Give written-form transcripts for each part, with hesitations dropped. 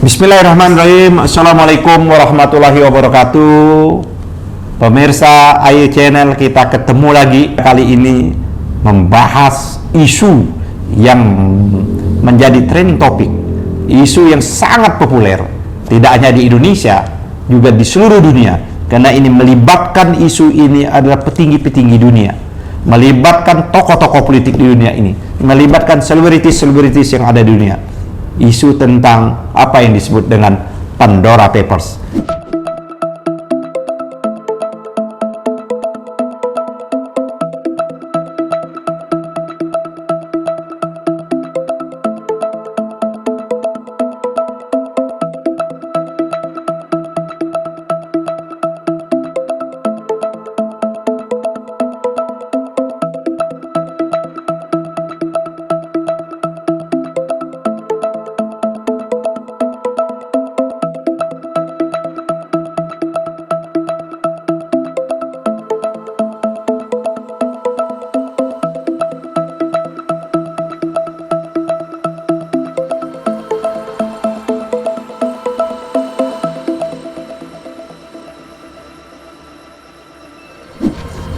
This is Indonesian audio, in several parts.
Bismillahirrahmanirrahim. Assalamualaikum warahmatullahi wabarakatuh. Pemirsa Ayu Channel, kita ketemu lagi kali ini membahas isu yang menjadi trending topik, isu yang sangat populer tidak hanya di Indonesia, juga di seluruh dunia, karena ini melibatkan, isu ini adalah petinggi-petinggi dunia, melibatkan tokoh-tokoh politik di dunia ini, melibatkan selebritis-selebritis yang ada di dunia. Isu tentang apa yang disebut dengan Pandora Papers.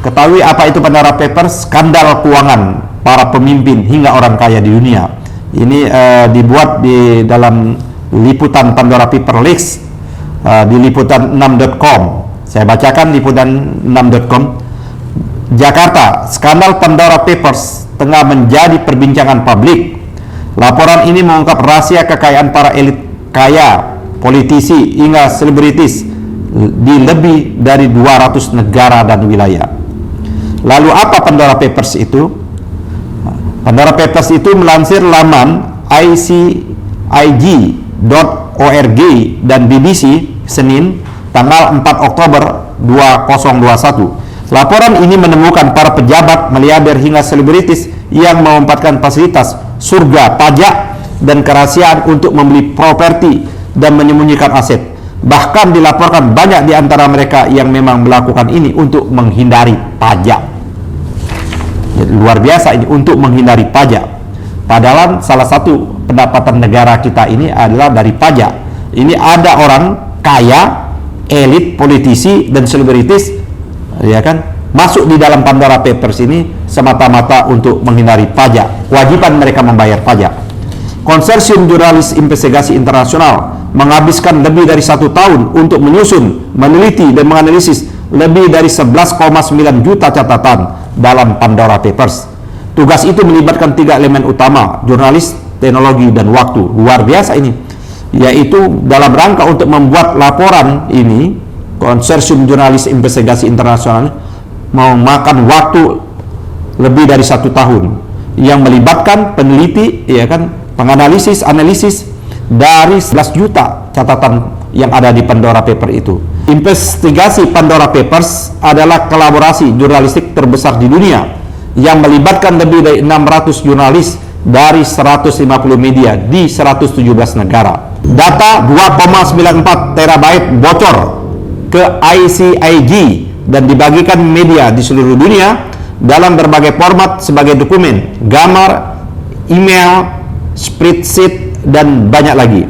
Ketahui apa itu Pandora Papers? Skandal keuangan para pemimpin hingga orang kaya di dunia. Ini dibuat di dalam liputan Pandora Papers Leaks di liputan6.com. Saya bacakan liputan6.com. Jakarta, skandal Pandora Papers tengah menjadi perbincangan publik. Laporan ini mengungkap rahasia kekayaan para elit kaya, politisi hingga selebritis di lebih dari 200 negara dan wilayah. Lalu apa Pandora Papers itu? Pandora Papers itu melansir laman icig.org dan BBC Senin tanggal 4 Oktober 2021. Laporan ini menemukan para pejabat, miliarder hingga selebritis yang memanfaatkan fasilitas surga pajak dan kerahasiaan untuk membeli properti dan menyembunyikan aset. Bahkan dilaporkan banyak di antara mereka yang memang melakukan ini untuk menghindari pajak. Jadi, luar biasa ini, untuk menghindari pajak. Padahal salah satu pendapatan negara kita ini adalah dari pajak. Ini ada orang kaya, elit, politisi dan selebritis, ya kan, masuk di dalam Pandora Papers ini semata-mata untuk menghindari pajak. Kewajiban mereka membayar pajak. Konsorsium Jurnalis Investigasi Internasional menghabiskan lebih dari 1 tahun untuk menyusun, meneliti, dan menganalisis lebih dari 11,9 juta catatan dalam Pandora Papers. Tugas itu melibatkan 3 elemen utama: jurnalis, teknologi, dan waktu. Luar biasa ini, yaitu dalam rangka untuk membuat laporan ini, Konsorsium Jurnalis Investigasi Internasional memakan waktu lebih dari 1 tahun, yang melibatkan peneliti, ya kan, penganalisis, analisis dari 11 juta catatan yang ada di Pandora Papers itu. Investigasi Pandora Papers adalah kolaborasi jurnalistik terbesar di dunia yang melibatkan lebih dari 600 jurnalis dari 150 media di 117 negara. Data 2,94 terabyte bocor ke ICIG dan dibagikan media di seluruh dunia dalam berbagai format sebagai dokumen, gambar, email, spreadsheet, dan banyak lagi.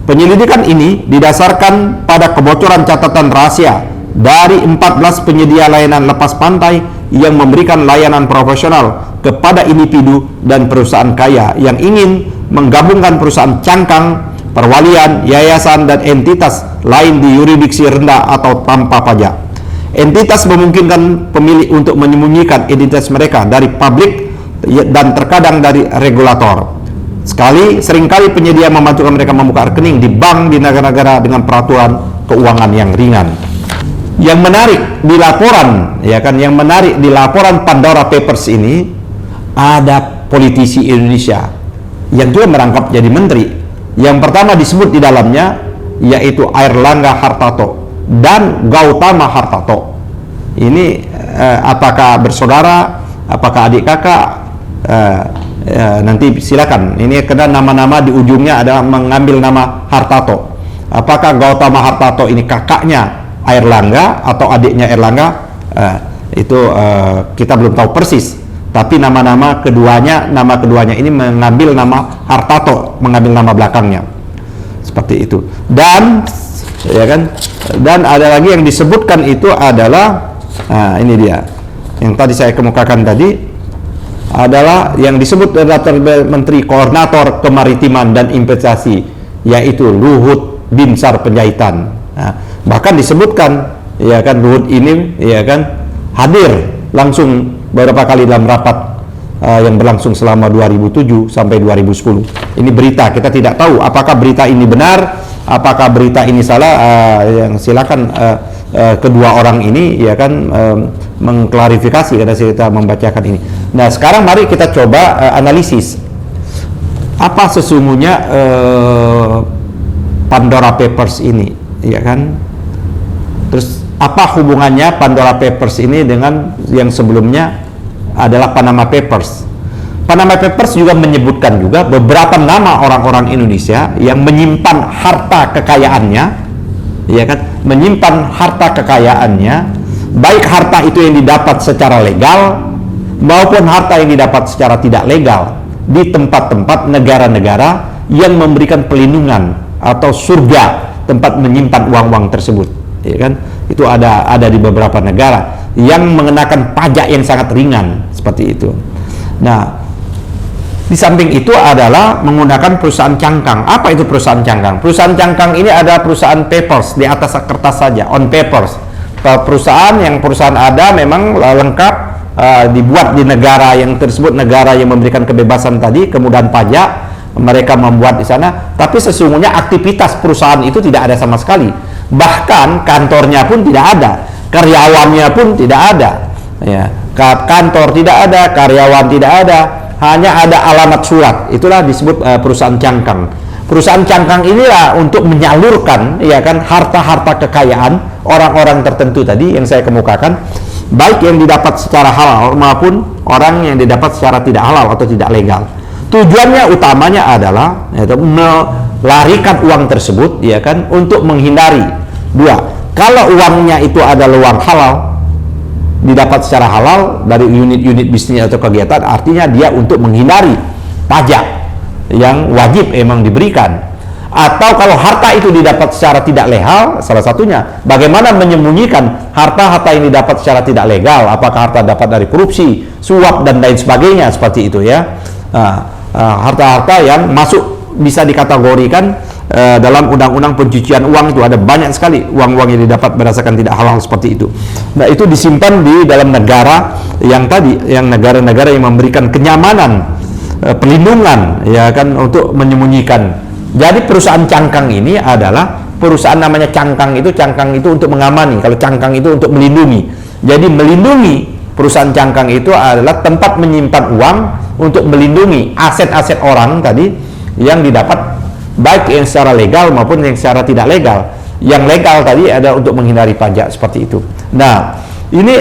Penyelidikan ini didasarkan pada kebocoran catatan rahasia dari 14 penyedia layanan lepas pantai yang memberikan layanan profesional kepada individu dan perusahaan kaya yang ingin menggabungkan perusahaan cangkang, perwalian, yayasan, dan entitas lain di yurisdiksi rendah atau tanpa pajak. Entitas memungkinkan pemilik untuk menyembunyikan identitas mereka dari publik dan terkadang dari regulator. Seringkali penyedia memajukan mereka membuka rekening di bank di negara-negara dengan peraturan keuangan yang ringan. Yang menarik di laporan, ya kan, yang menarik di laporan Pandora Papers ini, ada politisi Indonesia yang juga merangkap jadi menteri. Yang pertama disebut di dalamnya yaitu Airlangga Hartarto dan Gautama Hartarto. Ini apakah bersaudara, apakah adik kakak? Nanti silakan. Ini karena nama-nama di ujungnya adalah mengambil nama Hartarto. Apakah Gautama Hartarto ini kakaknya Airlangga atau adiknya Airlangga? Itu kita belum tahu persis. Tapi nama keduanya ini mengambil nama Hartarto, mengambil nama belakangnya. seperti itu. Dan ya kan, dan ada lagi yang disebutkan itu adalah, nah ini dia yang tadi saya kemukakan tadi, adalah yang disebut adalah Menteri Koordinator Kemaritiman dan Investasi, yaitu Luhut Binsar Panjaitan. Nah, bahkan disebutkan ya kan, Luhut ini ya kan hadir langsung beberapa kali dalam rapat yang berlangsung selama 2007 sampai 2010. Ini berita, kita tidak tahu apakah berita ini benar, apakah berita ini salah. Yang silakan kedua orang ini ya kan mengklarifikasi karena kita membacakan ini. Nah, sekarang mari kita coba analisis apa sesungguhnya Pandora Papers ini, ya kan? Terus apa hubungannya Pandora Papers ini dengan yang sebelumnya adalah Panama Papers? Panama Papers juga menyebutkan juga beberapa nama orang-orang Indonesia yang menyimpan harta kekayaannya, ya kan? Menyimpan harta kekayaannya, baik harta itu yang didapat secara legal maupun harta yang didapat secara tidak legal di tempat-tempat negara-negara yang memberikan pelindungan atau surga tempat menyimpan uang-uang tersebut, ya kan? Itu ada di beberapa negara yang mengenakan pajak yang sangat ringan seperti itu. Nah, di samping itu adalah menggunakan perusahaan cangkang. Apa itu perusahaan cangkang? Perusahaan cangkang ini adalah perusahaan papers, di atas kertas saja, on papers. Perusahaan ada memang lengkap, dibuat di negara yang tersebut, negara yang memberikan kebebasan tadi, kemudahan pajak, mereka membuat di sana, tapi sesungguhnya aktivitas perusahaan itu tidak ada sama sekali. Bahkan kantornya pun tidak ada, karyawannya pun tidak ada, ya. Kantor tidak ada, karyawan tidak ada, hanya ada alamat surat. Itulah disebut perusahaan cangkang. Perusahaan cangkang inilah untuk menyalurkan, ya kan, harta-harta kekayaan orang-orang tertentu tadi yang saya kemukakan, baik yang didapat secara halal maupun orang yang didapat secara tidak halal atau tidak legal. Tujuannya utamanya adalah yaitu melarikan uang tersebut, ya kan, untuk menghindari dua. Kalau uangnya itu adalah uang halal, didapat secara halal dari unit-unit bisnis atau kegiatan, artinya dia untuk menghindari pajak yang wajib emang diberikan. Atau kalau harta itu didapat secara tidak legal, salah satunya bagaimana menyembunyikan harta-harta yang didapat secara tidak legal, apakah harta dapat dari korupsi, suap dan lain sebagainya, seperti itu ya. Harta-harta yang masuk bisa dikategorikan dalam undang-undang pencucian uang, itu ada banyak sekali uang-uang yang didapat berdasarkan tidak halal seperti itu. Nah, itu disimpan di dalam negara yang tadi, yang negara-negara yang memberikan kenyamanan, pelindungan, ya kan, untuk menyembunyikan. Jadi perusahaan cangkang ini adalah perusahaan namanya cangkang itu untuk mengamani, kalau cangkang itu untuk melindungi. Jadi melindungi, perusahaan cangkang itu adalah tempat menyimpan uang untuk melindungi aset-aset orang tadi yang didapat baik yang secara legal maupun yang secara tidak legal. Yang legal tadi ada untuk menghindari pajak, seperti itu. Nah, ini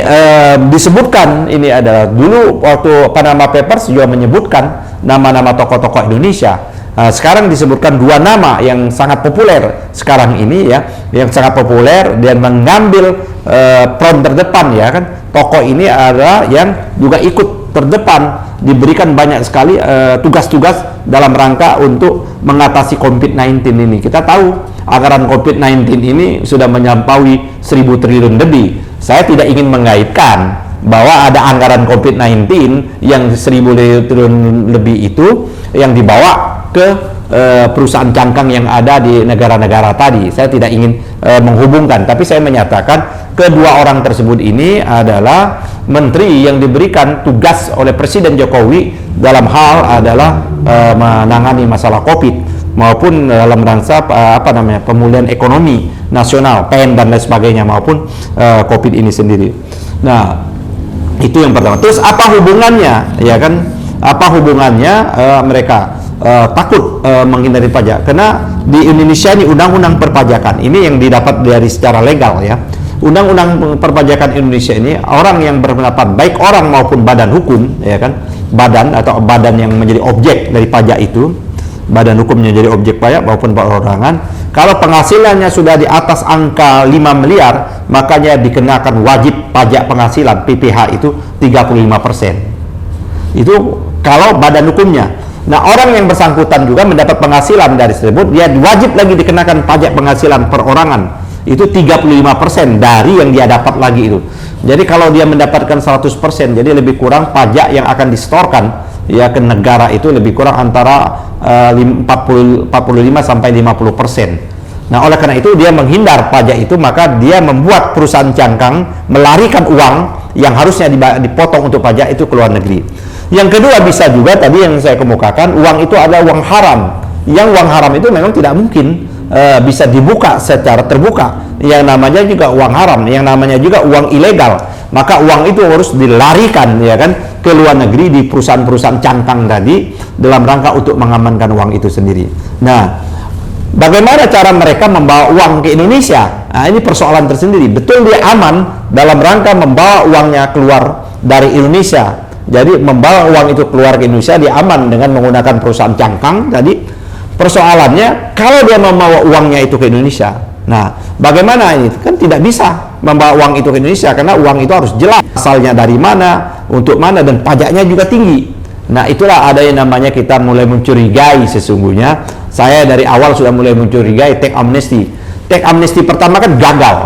disebutkan, ini adalah dulu waktu Panama Papers juga menyebutkan nama-nama tokoh-tokoh Indonesia. Sekarang disebutkan dua nama yang sangat populer sekarang ini, ya, yang sangat populer dan mengambil peran terdepan, ya kan. Tokoh ini adalah yang juga ikut terdepan, diberikan banyak sekali tugas-tugas dalam rangka untuk mengatasi COVID-19 ini. Kita tahu anggaran COVID-19 ini sudah menyampaui 1.000 triliun lebih. Saya tidak ingin mengaitkan bahwa ada anggaran COVID-19 yang 1.000 triliun lebih itu yang dibawa ke perusahaan cangkang yang ada di negara-negara tadi. Saya tidak ingin menghubungkan, tapi saya menyatakan kedua orang tersebut ini adalah menteri yang diberikan tugas oleh Presiden Jokowi dalam hal adalah menangani masalah COVID maupun dalam rangka pemulihan ekonomi nasional, PEN dan lain sebagainya, maupun COVID ini sendiri. Nah, itu yang pertama. Terus apa hubungannya, ya kan? Apa hubungannya mereka takut menghindari pajak? Karena di Indonesia ini undang-undang perpajakan ini yang didapat dari secara legal, ya. Undang-undang perpajakan Indonesia ini, orang yang berpendapat, baik orang maupun badan hukum, ya kan, badan atau badan yang menjadi objek dari pajak itu, badan hukumnya jadi objek pajak maupun perorangan, kalau penghasilannya sudah di atas angka 5 miliar, makanya dikenakan wajib pajak penghasilan PPh itu 35%. Itu kalau badan hukumnya. Nah, orang yang bersangkutan juga mendapat penghasilan dari tersebut, dia wajib lagi dikenakan pajak penghasilan perorangan. Itu 35% dari yang dia dapat lagi itu. Jadi kalau dia mendapatkan 100%, jadi lebih kurang pajak yang akan disetorkan ya ke negara itu lebih kurang antara 45 sampai 50%. Nah, oleh karena itu dia menghindar pajak itu, maka dia membuat perusahaan cangkang melarikan uang yang harusnya dipotong untuk pajak itu ke luar negeri. Yang kedua, bisa juga tadi yang saya kemukakan, uang itu adalah uang haram. Yang uang haram itu memang tidak mungkin bisa dibuka secara terbuka. Yang namanya juga uang haram, yang namanya juga uang ilegal. Maka uang itu harus dilarikan ya kan ke luar negeri di perusahaan-perusahaan cangkang tadi dalam rangka untuk mengamankan uang itu sendiri. Nah, bagaimana cara mereka membawa uang ke Indonesia? Nah, ini persoalan tersendiri. Betul dia aman dalam rangka membawa uangnya keluar dari Indonesia. Jadi membawa uang itu keluar ke Indonesia dia aman dengan menggunakan perusahaan cangkang tadi. Persoalannya kalau dia membawa uangnya itu ke Indonesia. Nah, bagaimana ini? Kan tidak bisa membawa uang itu ke Indonesia karena uang itu harus jelas asalnya dari mana, untuk mana, dan pajaknya juga tinggi. Nah, itulah ada yang namanya kita mulai mencurigai sesungguhnya. Saya dari awal sudah mulai mencurigai tax amnesty. Tax amnesty pertama kan gagal.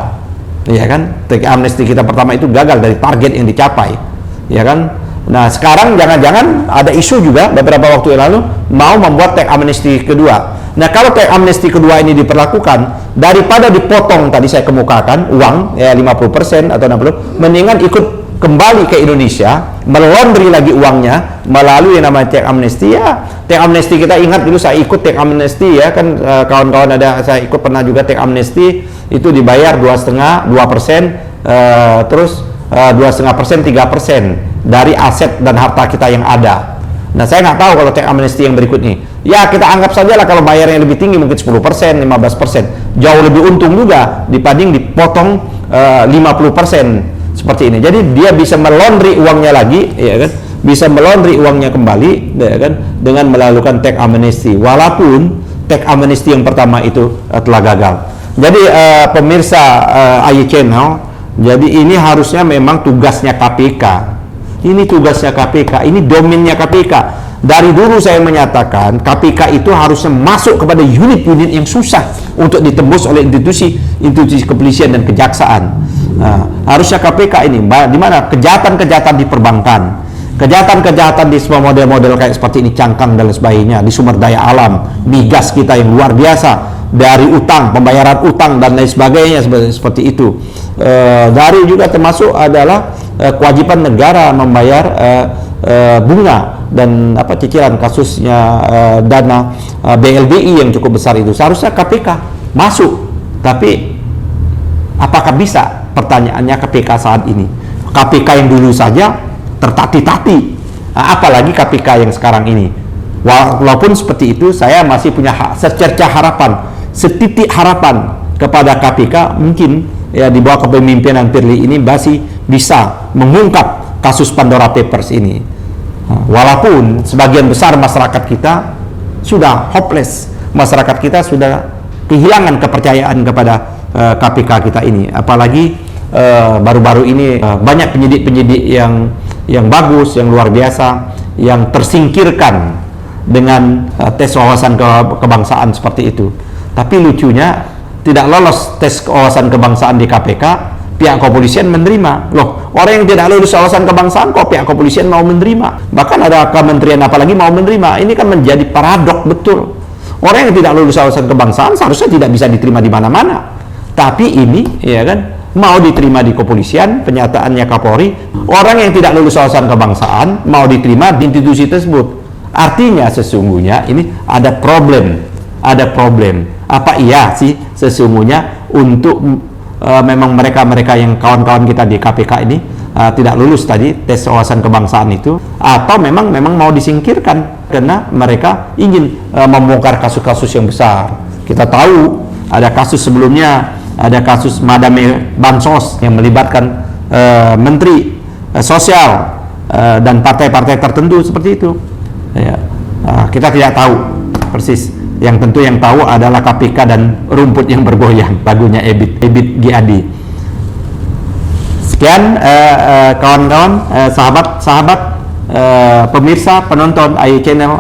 Ya kan? Tax amnesty kita pertama itu gagal dari target yang dicapai. Ya kan? Nah, sekarang jangan-jangan ada isu juga beberapa waktu yang lalu mau membuat tax amnesty kedua. Nah, kalau tax amnesty kedua ini diperlakukan, daripada dipotong tadi saya kemukakan uang ya 50% atau 60%, mendingan ikut kembali ke Indonesia, melondri lagi uangnya melalui yang namanya tax amnesty. Ya, tax amnesty kita ingat dulu saya ikut tax amnesty ya kan, kawan-kawan ada saya ikut pernah juga tax amnesty, itu dibayar 2,5%, 2,5%, terus 2,5%, 3% dari aset dan harta kita yang ada. Nah, saya nggak tahu kalau tax amnesty yang berikut ini. Ya, kita anggap saja lah kalau bayarnya lebih tinggi, mungkin 10%, 15%. Jauh lebih untung juga dibanding dipotong 50% seperti ini. Jadi dia bisa melondri uangnya lagi, ya kan? Bisa melondri uangnya kembali, ya kan? Dengan melakukan tax amnesty. Walaupun tax amnesty yang pertama itu telah gagal. Jadi pemirsa AY Channel, jadi ini harusnya memang tugasnya KPK. Ini tugasnya KPK, ini domainnya KPK. Dari dulu saya menyatakan KPK itu harusnya masuk kepada unit-unit yang susah untuk ditembus oleh institusi kepolisian dan kejaksaan. Nah, harusnya KPK ini, di mana kejahatan-kejahatan di perbankan, kejahatan-kejahatan di semua model-model kayak seperti ini, cangkang dan sebagainya, di sumber daya alam, migas kita yang luar biasa, dari utang, pembayaran utang dan lain sebagainya seperti itu. Dari juga termasuk adalah kewajiban negara membayar bunga dan cicilan kasusnya dana BLBI yang cukup besar itu. Seharusnya KPK masuk, tapi apakah bisa? Pertanyaannya KPK saat ini. KPK yang dulu saja tertati-tati, apalagi KPK yang sekarang ini. Walaupun seperti itu, saya masih punya secerca harapan, setitik harapan kepada KPK, mungkin ya di bawah kepemimpinan Firly ini masih bisa mengungkap kasus Pandora Papers ini. Walaupun sebagian besar masyarakat kita sudah hopeless, masyarakat kita sudah kehilangan kepercayaan kepada KPK kita ini. Apalagi baru-baru ini banyak penyidik-penyidik yang bagus, yang luar biasa, yang tersingkirkan dengan tes wawasan kebangsaan seperti itu. Tapi lucunya tidak lolos tes wawasan kebangsaan di KPK, pihak kepolisian menerima. Loh, orang yang tidak lulus wawasan kebangsaan kok pihak kepolisian mau menerima? Bahkan ada kementerian apalagi mau menerima. Ini kan menjadi paradok betul. Orang yang tidak lulus wawasan kebangsaan seharusnya tidak bisa diterima di mana-mana. Tapi ini, ya kan, mau diterima di kepolisian, penyataannya Kapolri. Orang yang tidak lulus wawasan kebangsaan mau diterima di institusi tersebut. Artinya sesungguhnya ini ada problem. Ada problem. Apa iya sih sesungguhnya untuk memang mereka yang kawan-kawan kita di KPK ini tidak lulus tadi tes wawasan kebangsaan itu, atau memang mau disingkirkan karena mereka ingin membongkar kasus-kasus yang besar. Kita tahu ada kasus sebelumnya, ada kasus Madame Bansos yang melibatkan menteri sosial dan partai-partai tertentu seperti itu. Ya, kita tidak tahu persis. Yang tentu yang tahu adalah KPK dan rumput yang bergoyang, lagunya Ebit G.Adi. Sekian kawan-kawan, sahabat-sahabat pemirsa, penonton AY Channel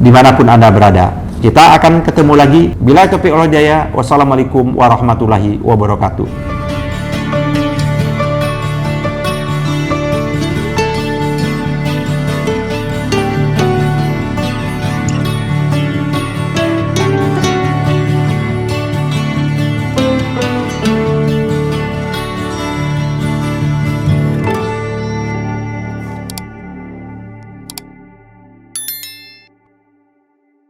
dimanapun Anda berada. Kita akan ketemu lagi. Bila taufiq wal hidayah. Wassalamualaikum warahmatullahi wabarakatuh.